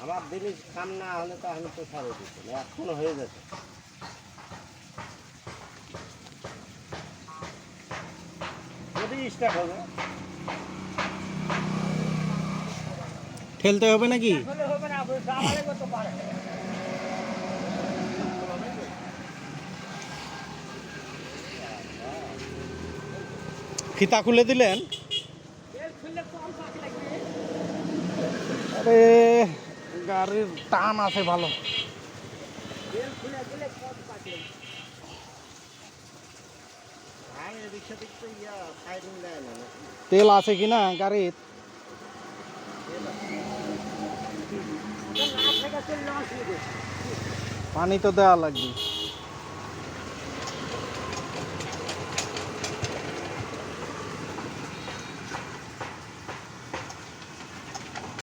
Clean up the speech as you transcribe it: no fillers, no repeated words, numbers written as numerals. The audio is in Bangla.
আমার জিনিস কাম না হলে তো আমি তো ছাড়ে দিচ্ছি না, এখনো হয়ে যাচ্ছে। যদি স্টার্ট হবে ঠেলতে হবে নাকি? হবে না, চালালে কত পারে। ফিতা খুলে দিলেন? আরে গাড়ির টান আছে ভালো। তেল আছে কিনা গাড়ির? পানি তো দেওয়া লাগবে।